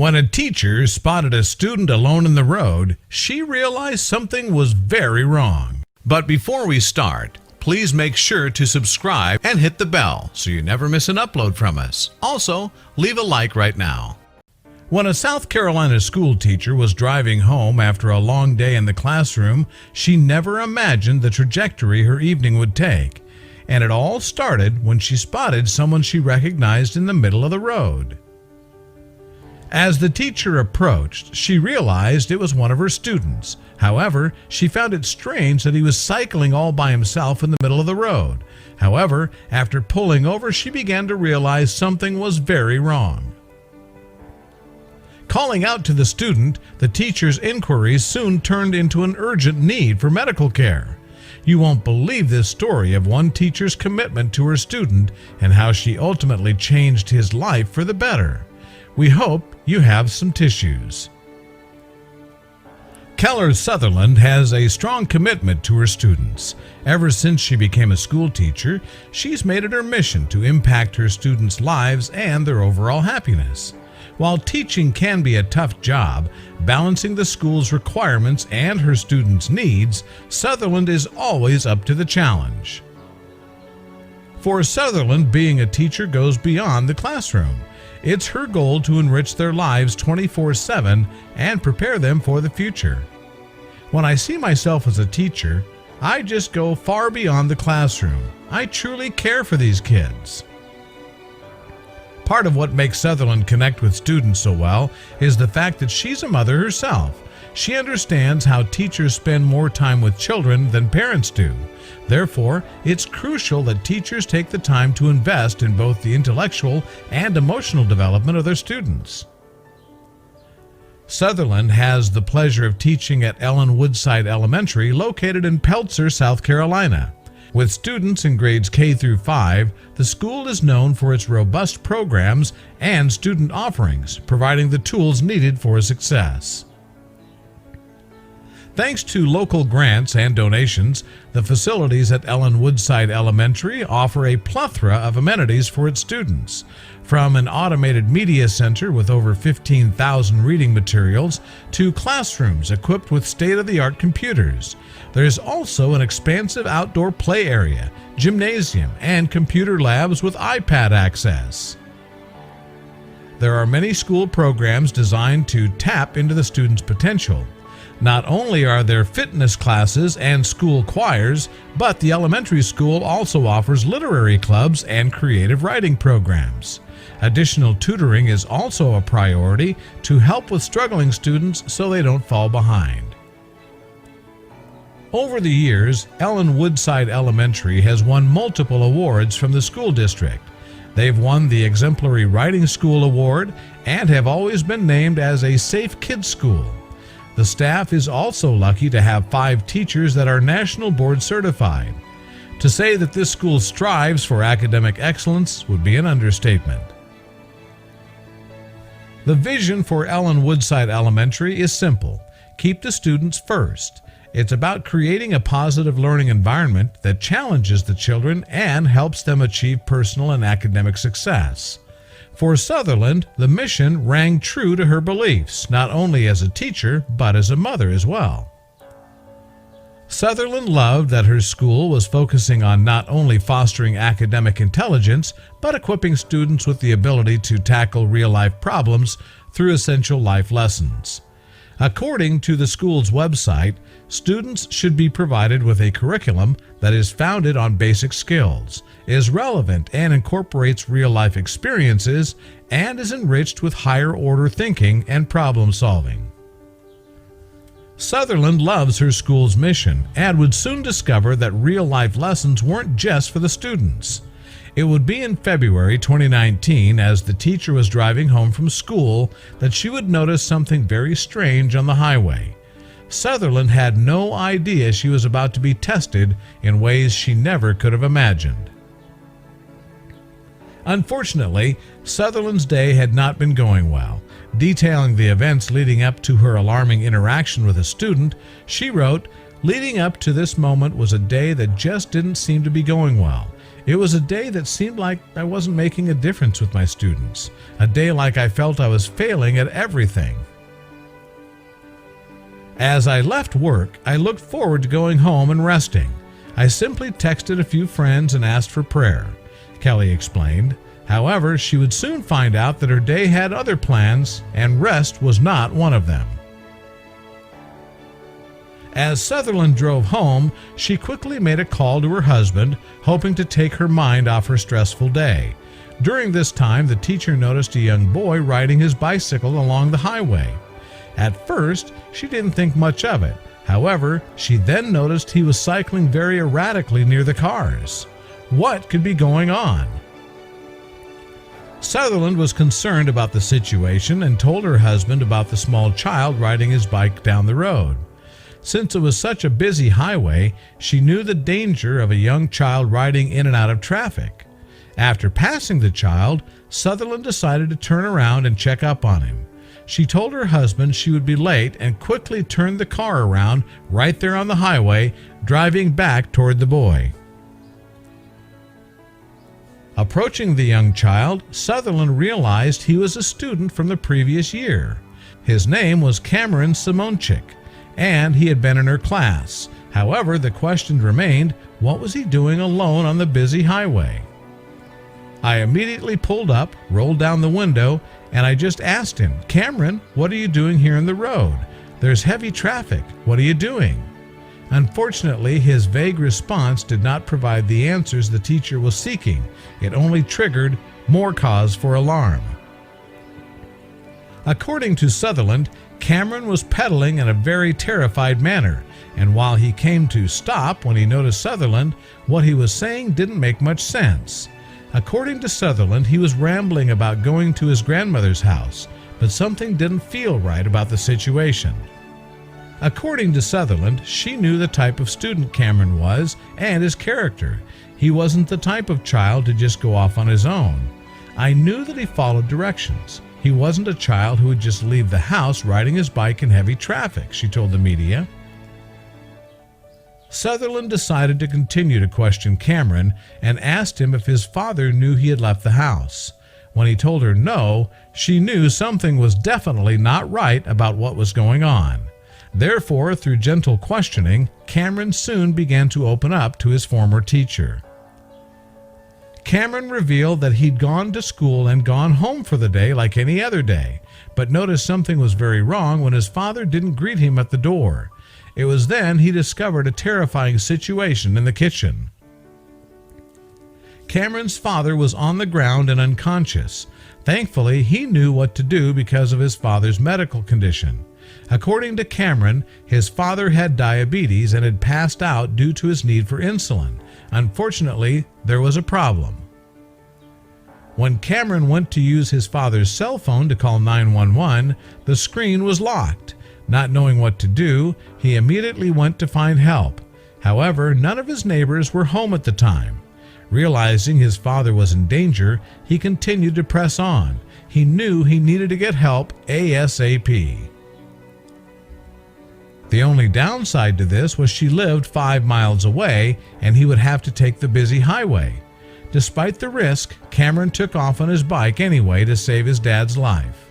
When a teacher spotted a student alone in the road, she realized something was very wrong. But before we start, please make sure to subscribe and hit the bell so you never miss an upload from us. Also, leave a like right now. When a South Carolina school teacher was driving home after a long day in the classroom, she never imagined the trajectory her evening would take. And it all started when she spotted someone she recognized in the middle of the road. As the teacher approached, she realized it was one of her students. However, she found it strange that he was cycling all by himself in the middle of the road. However, after pulling over, she began to realize something was very wrong. Calling out to the student, the teacher's inquiries soon turned into an urgent need for medical care. You won't believe this story of one teacher's commitment to her student and how she ultimately changed his life for the better. We hope you have some tissues. Keller Sutherland has a strong commitment to her students. Ever since she became a school teacher, she's made it her mission to impact her students' lives and their overall happiness. While teaching can be a tough job, balancing the school's requirements and her students' needs, Sutherland is always up to the challenge. For Sutherland, being a teacher goes beyond the classroom. It's her goal to enrich their lives 24/7 and prepare them for the future. When I see myself as a teacher, I just go far beyond the classroom. I truly care for these kids. Part of what makes Sutherland connect with students so well is the fact that she's a mother herself. She understands how teachers spend more time with children than parents do. Therefore, it's crucial that teachers take the time to invest in both the intellectual and emotional development of their students. Sutherland has the pleasure of teaching at Ellen Woodside Elementary, located in Pelzer, South Carolina. With students in grades K through 5, the school is known for its robust programs and student offerings, providing the tools needed for success. Thanks to local grants and donations, the facilities at Ellen Woodside Elementary offer a plethora of amenities for its students. From an automated media center with over 15,000 reading materials to classrooms equipped with state-of-the-art computers. There's also an expansive outdoor play area, gymnasium, and computer labs with iPad access. There are many school programs designed to tap into the students' potential. Not only are there fitness classes and school choirs, but the elementary school also offers literary clubs and creative writing programs. Additional tutoring is also a priority to help with struggling students so they don't fall behind. Over the years, Ellen Woodside Elementary has won multiple awards from the school district. They've won the Exemplary Writing School Award and have always been named as a Safe Kids School. The staff is also lucky to have 5 teachers that are National Board certified. To say that this school strives for academic excellence would be an understatement. The vision for Ellen Woodside Elementary is simple: keep the students first. It's about creating a positive learning environment that challenges the children and helps them achieve personal and academic success. For Sutherland, the mission rang true to her beliefs, not only as a teacher, but as a mother as well. Sutherland loved that her school was focusing on not only fostering academic intelligence, but equipping students with the ability to tackle real-life problems through essential life lessons. According to the school's website, students should be provided with a curriculum that is founded on basic skills, is relevant and incorporates real-life experiences, and is enriched with higher-order thinking and problem-solving. Sutherland loves her school's mission and would soon discover that real-life lessons weren't just for the students. It would be in February 2019, as the teacher was driving home from school, that she would notice something very strange on the highway. Sutherland had no idea she was about to be tested in ways she never could have imagined. Unfortunately, Sutherland's day had not been going well. Detailing the events leading up to her alarming interaction with a student, she wrote, "Leading up to this moment was a day that just didn't seem to be going well. It was a day that seemed like I wasn't making a difference with my students, a day like I felt I was failing at everything. As I left work, I looked forward to going home and resting. I simply texted a few friends and asked for prayer, Kelly explained. However, she would soon find out that her day had other plans, and rest was not one of them. As Sutherland drove home, she quickly made a call to her husband, hoping to take her mind off her stressful day. During this time, the teacher noticed a young boy riding his bicycle along the highway. At first, she didn't think much of it. However, she then noticed he was cycling very erratically near the cars. What could be going on? Sutherland was concerned about the situation and told her husband about the small child riding his bike down the road. Since it was such a busy highway, she knew the danger of a young child riding in and out of traffic. After passing the child, Sutherland decided to turn around and check up on him. She told her husband she would be late and quickly turned the car around right there on the highway, driving back toward the boy. Approaching the young child, Sutherland realized he was a student from the previous year. His name was Cameron Simonchik, and he had been in her class. However, the question remained, what was he doing alone on the busy highway? I immediately pulled up, rolled down the window, and I just asked him, "Cameron, what are you doing here in the road? There's heavy traffic. What are you doing?" Unfortunately, his vague response did not provide the answers the teacher was seeking. It only triggered more cause for alarm. According to Sutherland, Cameron was pedaling in a very terrified manner, and while he came to stop when he noticed Sutherland, what he was saying didn't make much sense. According to Sutherland, he was rambling about going to his grandmother's house, but something didn't feel right about the situation. According to Sutherland, she knew the type of student Cameron was and his character. He wasn't the type of child to just go off on his own. I knew that he followed directions. He wasn't a child who would just leave the house riding his bike in heavy traffic, she told the media. Sutherland decided to continue to question Cameron and asked him if his father knew he had left the house. When he told her no, she knew something was definitely not right about what was going on. Therefore, through gentle questioning, Cameron soon began to open up to his former teacher. Cameron revealed that he'd gone to school and gone home for the day like any other day, but noticed something was very wrong when his father didn't greet him at the door. It was then he discovered a terrifying situation in the kitchen. Cameron's father was on the ground and unconscious. Thankfully, he knew what to do because of his father's medical condition. According to Cameron, his father had diabetes and had passed out due to his need for insulin. Unfortunately, there was a problem. When Cameron went to use his father's cell phone to call 911, the screen was locked. Not knowing what to do, he immediately went to find help. However, none of his neighbors were home at the time. Realizing his father was in danger, he continued to press on. He knew he needed to get help ASAP. The only downside to this was she lived 5 miles away and he would have to take the busy highway. Despite the risk, Cameron took off on his bike anyway to save his dad's life.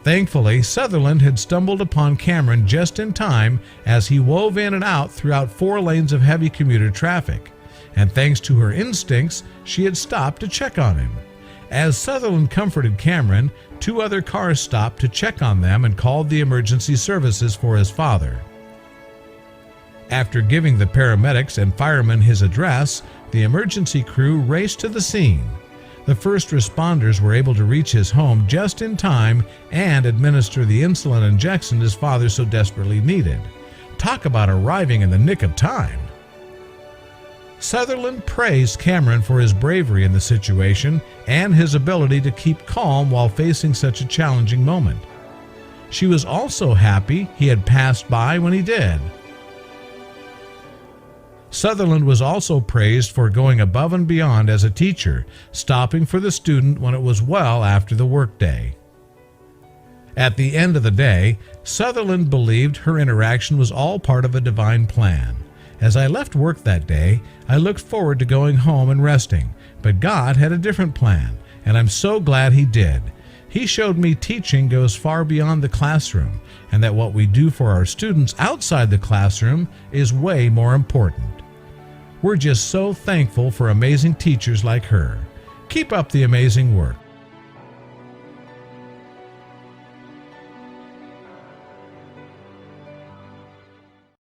Thankfully, Sutherland had stumbled upon Cameron just in time as he wove in and out throughout 4 lanes of heavy commuter traffic, and thanks to her instincts, she had stopped to check on him. As Sutherland comforted Cameron, 2 other cars stopped to check on them and called the emergency services for his father. After giving the paramedics and firemen his address, the emergency crew raced to the scene. The first responders were able to reach his home just in time and administer the insulin injection his father so desperately needed. Talk about arriving in the nick of time. Sutherland praised Cameron for his bravery in the situation and his ability to keep calm while facing such a challenging moment. She was also happy he had passed by when he did. Sutherland was also praised for going above and beyond as a teacher, stopping for the student when it was well after the workday. At the end of the day, Sutherland believed her interaction was all part of a divine plan. As I left work that day, I looked forward to going home and resting, but God had a different plan, and I'm so glad He did. He showed me teaching goes far beyond the classroom, and that what we do for our students outside the classroom is way more important. We're just so thankful for amazing teachers like her. Keep up the amazing work.